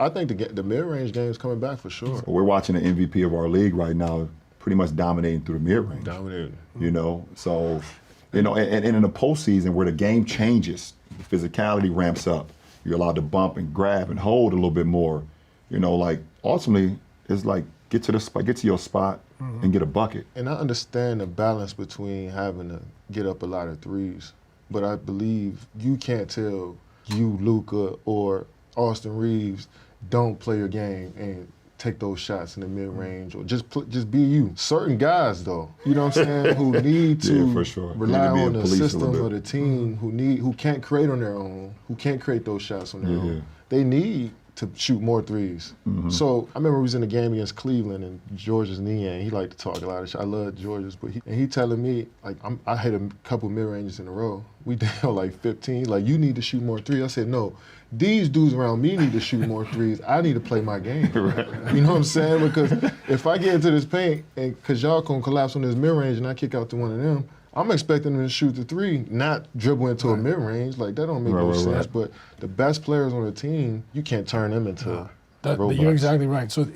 I think the mid-range game is coming back for sure. We're watching the MVP of our league right now, pretty much dominating through the mid-range. Dominating. You know, so, you know, and in the postseason where the game changes, the physicality ramps up. You're allowed to bump and grab and hold a little bit more. You know, like ultimately, it's like get to the spot, get to your spot, and get a bucket. And I understand the balance between having to get up a lot of threes, but I believe you can't tell you, Luka, or Austin Reeves, don't play your game and take those shots in the mid-range, or just be you. Certain guys, though, you know what I'm saying, who need to for sure. rely Need to be on a the police a system little of bit. the team, who can't create on their own, who can't create those shots on their own. They need to shoot more threes. So I remember we was in a game against Cleveland and George's knee, and he liked to talk a lot of shit. I love George's, but he telling me, like, I hit a couple mid-ranges in a row. We down like 15, like, you need to shoot more threes. I said, no, these dudes around me need to shoot more threes. I need to play my game. You know what I'm saying? Because if I get into this paint, and because y'all gonna collapse on this mid-range and I kick out to one of them, I'm expecting them to shoot the three, not dribble into a mid-range. Like, that don't make no sense. But the best players on the team, you can't turn them into robots. You're exactly right. So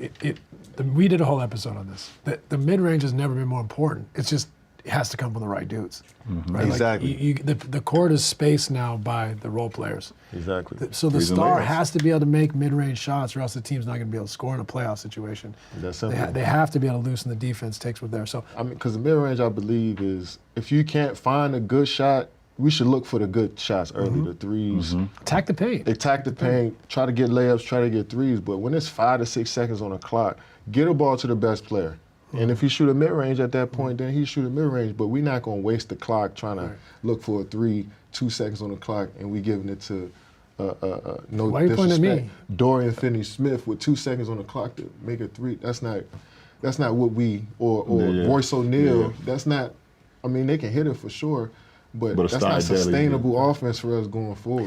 we did a whole episode on this. The mid-range has never been more important. It's just, it has to come from the right dudes. Right? Exactly. Like the court is spaced now by the role players. Exactly. So the star has to be able to make mid-range shots, or else the team's not going to be able to score in a playoff situation. That's simple. They have to be able to loosen the defense, takes what's there. So I mean, because the mid-range, I believe, is if you can't find a good shot, we should look for the good shots early, the threes. attack the paint. Attack the paint, try to get layups, try to get threes. But when it's 5 to 6 seconds on the clock, get a ball to the best player. And if he shoot a mid-range at that point, then he shoot a mid-range. But we're not going to waste the clock trying to look for a 3, 2 seconds on the clock, and we giving it to no Why are you pointing at disrespect, me? Dorian Finney-Smith with 2 seconds on the clock to make a 3. That's not what we, or Royce O'Neal. That's not, I mean, they can hit it for sure, but that's not sustainable offense for us going forward.